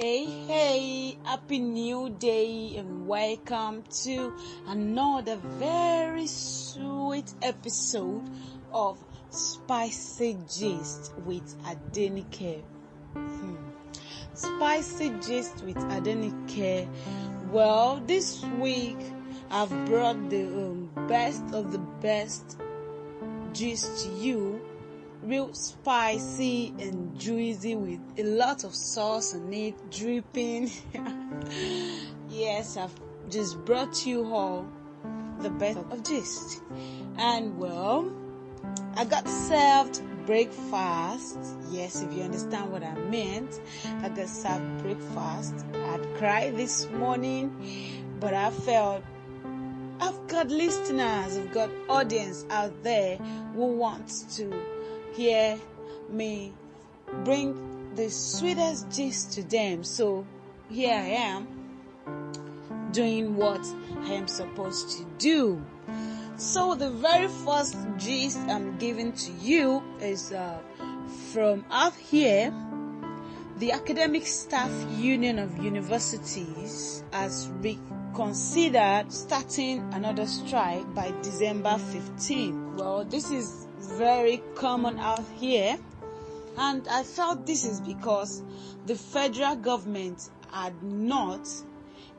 Hey, happy new day and welcome to another very sweet episode of Spicy Gist with Adenike. Spicy Gist with Adenike. Well, this week I've brought the best of the best gist to you. Real spicy and juicy with a lot of sauce on it dripping. Yes, I've just brought you all the best of gist. And well, I got served breakfast. Yes, if you understand what I meant, I got served breakfast. I'd cried this morning, but I felt I've got listeners, I've got audience out there who wants to hear me bring the sweetest gist to them. So here I am doing what I am supposed to do. So the very first gist I'm giving to you is from out here. The Academic Staff Union of Universities has reconsidered starting another strike by December 15. Well, this is very common out here, and I felt this is because the federal government had not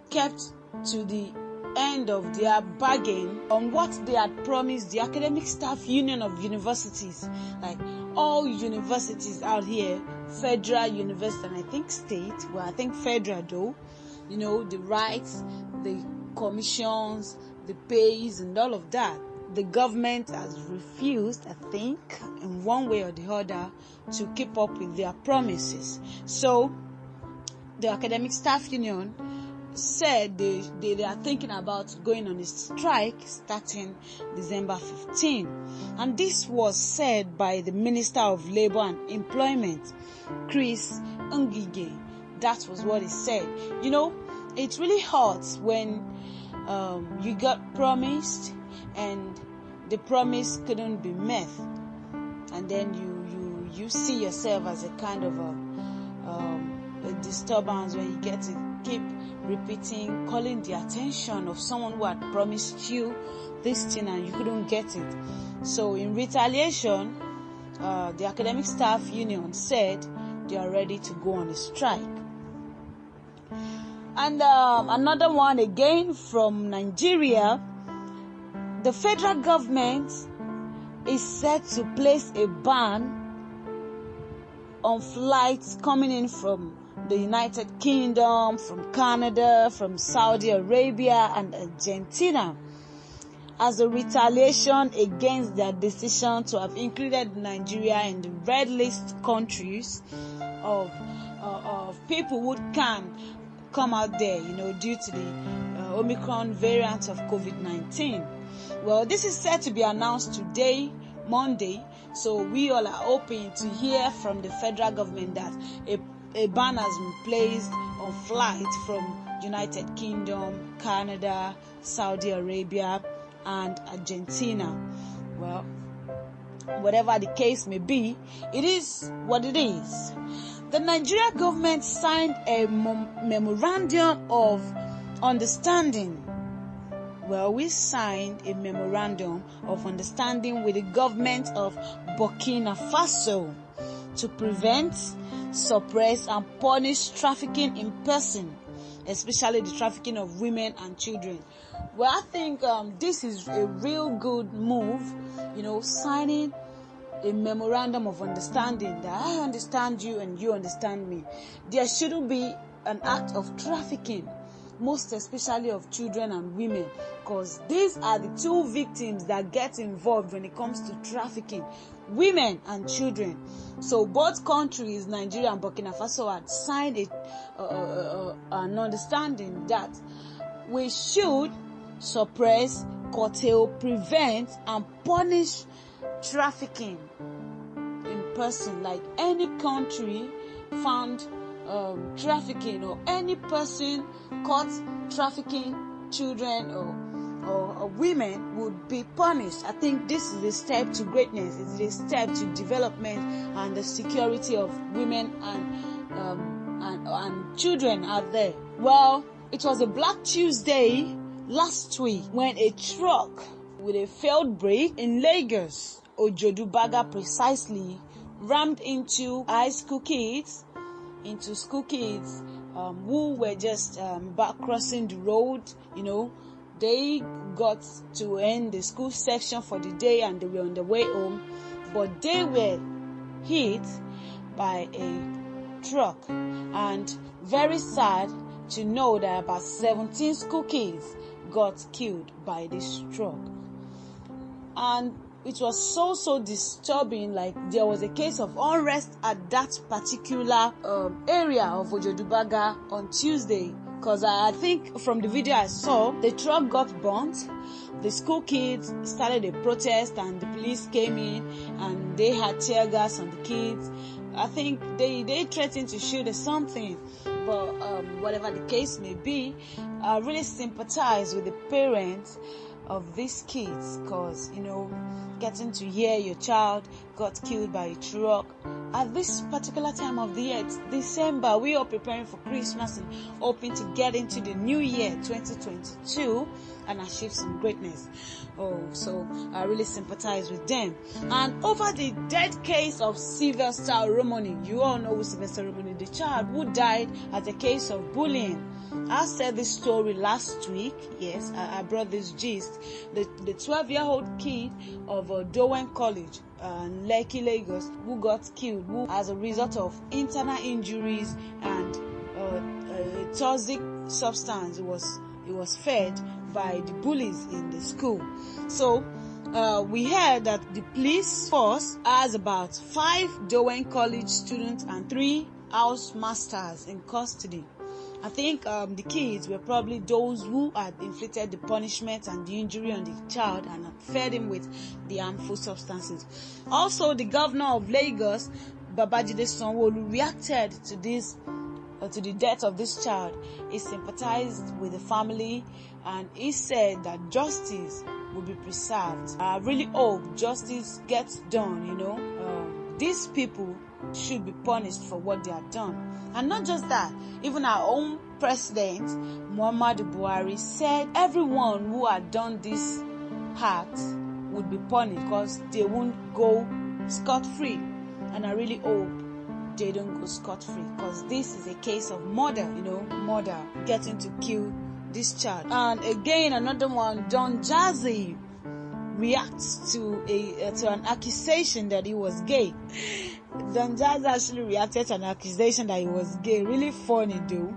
kept to the end of their bargain on what they had promised the Academic Staff Union of Universities, like all universities out here, federal university and I think state, well I think federal though, the rights, the commissions, the pays and all of that. The government has refused, I think, in one way or the other, to keep up with their promises. So, the Academic Staff Union said they are thinking about going on a strike starting December 15. And this was said by the Minister of Labour and Employment, Chris Ngige. That was what he said. It really hurts when you got promised and the promise couldn't be met, and then you see yourself as a kind of a disturbance when you get to keep repeating, calling the attention of someone who had promised you this thing and you couldn't get it. So in retaliation, the Academic Staff Union said they are ready to go on a strike. And another one again from Nigeria. The federal government is set to place a ban on flights coming in from the United Kingdom, from Canada, from Saudi Arabia and Argentina as a retaliation against their decision to have included Nigeria in the red list countries of people who can come out there, due to the Omicron variant of COVID-19. Well, this is set to be announced today, Monday, so we all are hoping to hear from the federal government that a ban has been placed on flights from United Kingdom, Canada, Saudi Arabia, and Argentina. Well, whatever the case may be, it is what it is. The Nigeria government signed a memorandum of understanding. Well, we signed a memorandum of understanding with the government of Burkina Faso to prevent, suppress, and punish trafficking in person, especially the trafficking of women and children. Well, I think this is a real good move, signing a memorandum of understanding that I understand you and you understand me. There shouldn't be an act of trafficking, most especially of children and women, because these are the two victims that get involved when it comes to trafficking, women and children. So both countries, Nigeria and Burkina Faso, had signed an understanding that we should suppress, curtail, prevent and punish trafficking in person. Like any country found trafficking or any person caught trafficking children or women would be punished. I think this is a step to greatness. It's a step to development and the security of women and and children are there. Well, it was a Black Tuesday last week when a truck with a failed brake in Lagos, Ojodubaga precisely, rammed into school kids who were just about crossing the road. They got to end the school section for the day and they were on the way home, but they were hit by a truck. And very sad to know that about 17 school kids got killed by this truck. And it was so disturbing. Like, there was a case of unrest at that particular area of Ojodubaga on Tuesday, because I think from the video I saw, the truck got burnt. The school kids started a protest and the police came in and they had tear gas on the kids. I think they threatened to shoot or something. But whatever the case may be, I really sympathize with the parents of these kids, because getting to hear your child got killed by a truck at this particular time of the year. It's December, we are preparing for Christmas and hoping to get into the new year 2022 and achieve some greatness. So I really sympathize with them. And over the dead case of Sylvester Oromoni, you all know who Sylvester Oromoni, the child who died as a case of bullying. I said this story last week. Yes, I brought this gist. The 12-year-old kid of Dowen College, Lekki, Lagos, who got killed as a result of internal injuries and a toxic substance it was fed by the bullies in the school. So we heard that the police force has about 5 Dowen College students and 3 house masters in custody. I think the kids were probably those who had inflicted the punishment and the injury on the child and had fed him with the harmful substances. Also, the governor of Lagos, Babajide Sanwo-Olu, reacted to the death of this child. He sympathized with the family and he said that justice will be preserved. I really hope justice gets done. These people should be punished for what they have done. And not just that, even our own president, Muhammadu Buhari, said everyone who had done this act would be punished because they won't go scot-free. And I really hope they don't go scot-free, because this is a case of murder, murder getting to kill this child. And again, another one, Don Jazzy reacts to an accusation that he was gay. Don Jazzy actually reacted to an accusation that he was gay. Really funny though,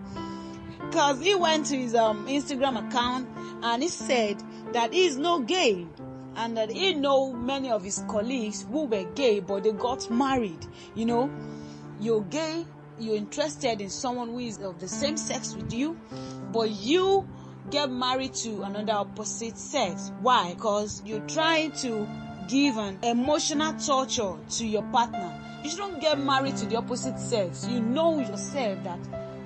because he went to his Instagram account and he said that he is no gay and that he know many of his colleagues who were gay but they got married. You're gay, you're interested in someone who is of the same sex with you, but you get married to another opposite sex. Why? Because you're trying to give an emotional torture to your partner. You shouldn't get married to the opposite sex. You know yourself that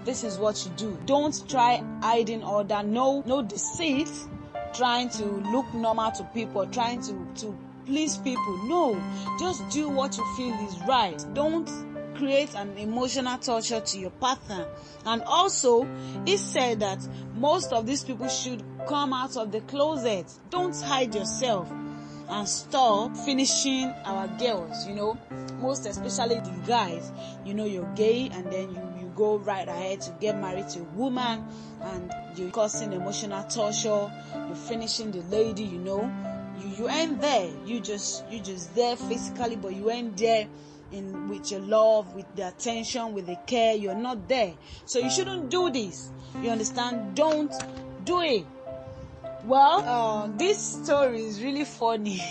this is what you do. Don't try hiding all that. No deceit, trying to look normal to people, trying to please people. No, just do what you feel is right. Don't create an emotional torture to your partner. And also, he said that most of these people should come out of the closet. Don't hide yourself and stop finishing our girls, most especially the guys. You're gay and then you go right ahead to get married to a woman and you're causing emotional torture, you're finishing the lady, you ain't there. You just there physically, but you ain't there with your love, with the attention, with the care. You're not there. So you shouldn't do this. You understand? Don't do it. Well, this story is really funny.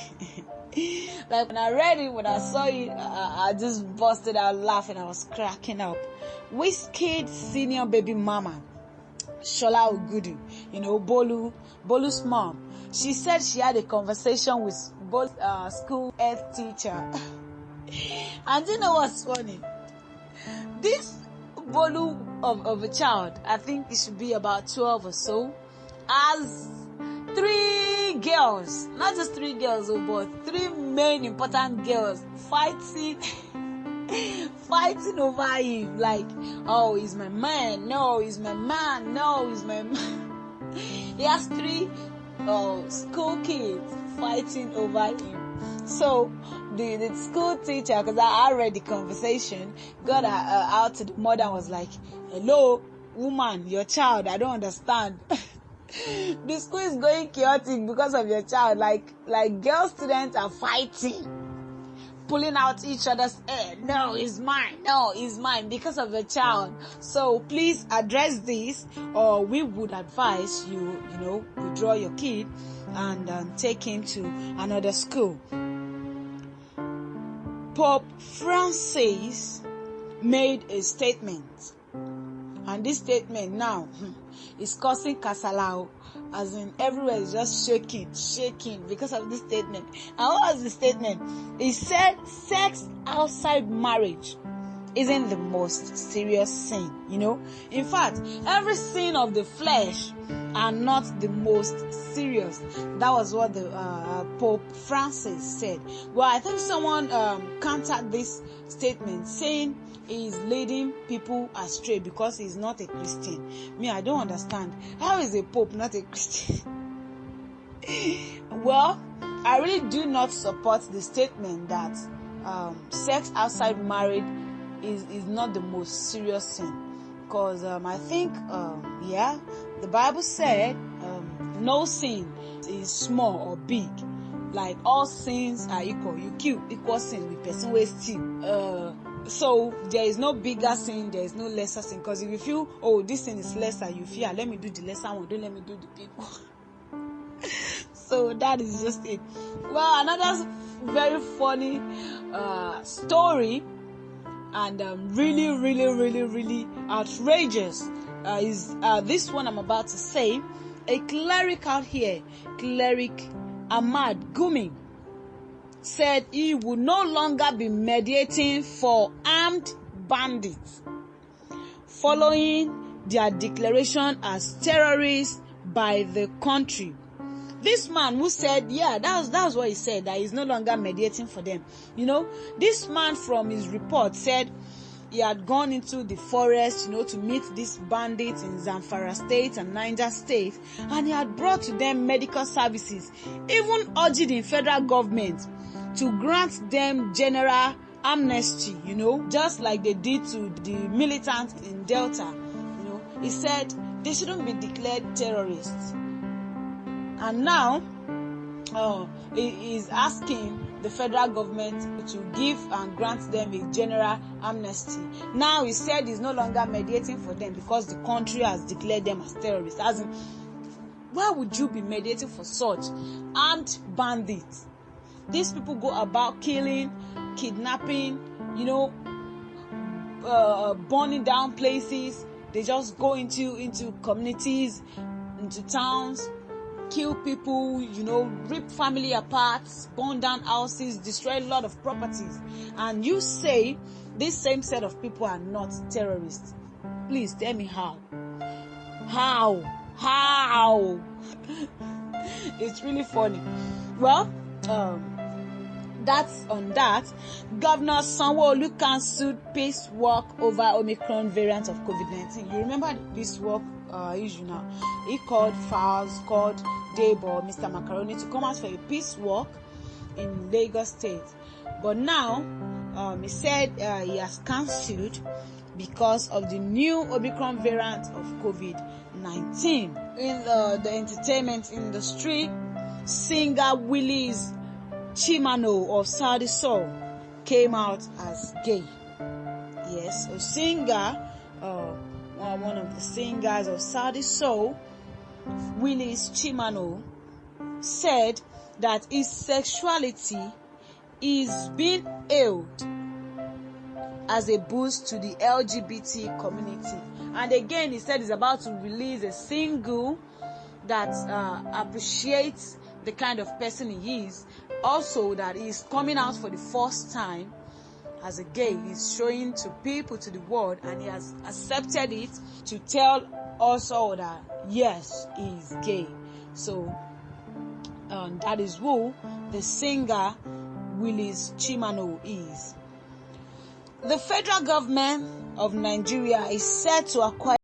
Like when I read it, when I saw it, I just busted out laughing. I was cracking up. Wizkid's senior baby mama, Shola Ogudu, Bolu's mom, she said she had a conversation with both school health teacher. And you know what's funny? This Bolu of a child, I think it should be about 12 or so, has 3 girls, not just 3 girls, but 3 main important girls fighting fighting over him, like, oh, he's my man, no, he's my man, no, he's my man. He has 3 school kids fighting over him. So the school teacher, because I read the conversation, got out to the mother and was like, hello, woman, your child, I don't understand. The school is going chaotic because of your child. Like girl students are fighting, pulling out each other's hair. No, it's mine. No, it's mine, because of your child. So please address this, or we would advise you, withdraw your kid and take him to another school. Pope Francis made a statement, and this statement now is causing kasala, as in everywhere is just shaking because of this statement. And what was the statement? He said sex outside marriage isn't the most serious sin, In fact, every sin of the flesh are not the most serious. That was what the Pope Francis said. Well, I think someone countered this statement saying he's leading people astray because he's not a Christian. Me, I don't understand. How is a Pope not a Christian? Well, I really do not support the statement that sex outside marriage is not the most serious sin, because I think the Bible said no sin is small or big. Like all sins are equal. You kill equal sin with person who steal. So there is no bigger sin, there is no lesser sin. Because if you feel, oh, this sin is lesser, you feel, let me do the lesser one, don't let me do the big one. So that is just it. Well, another very funny story, and really outrageous is this one I'm about to say. A cleric out here, Cleric Ahmad Gumi, said he would no longer be mediating for armed bandits following their declaration as terrorists by the country. This man who said, that was what he said, that he's no longer mediating for them. This man from his report said he had gone into the forest, to meet these bandits in Zamfara State and Niger State, and he had brought to them medical services, even urging the federal government to grant them general amnesty, just like they did to the militants in Delta. He said they shouldn't be declared terrorists. And now he is asking the federal government to give and grant them a general amnesty. Now he said he's no longer mediating for them because the country has declared them as terrorists. As in, why would you be mediating for such armed bandits? These people go about killing, kidnapping, burning down places. They just go into communities, into towns, kill people, rip family apart, burn down houses, destroy a lot of properties. And you say this same set of people are not terrorists. Please tell me how. How? It's really funny. Well, that's on that. Governor Sanwo-Olu cancelled peace walk over Omicron variant of COVID-19. You remember the peace walk issue now? He called Fowles, called Debo, Mr. Macaroni to come out for a peace walk in Lagos State. But now, he said he has cancelled because of the new Omicron variant of COVID-19. In the entertainment industry, singer Willis Chimano of Saudi Soul came out as gay. Yes, a singer, one of the singers of Saudi Soul, Willis Chimano, said that his sexuality is being hailed as a boost to the LGBT community. And again, he said he's about to release a single that appreciates the kind of person he is. Also, that he's coming out for the first time as a gay. He's showing to people, to the world, and he has accepted it to tell us all that yes, he's gay. So that is who the singer Willis Chimano is. The federal government of Nigeria is set to acquire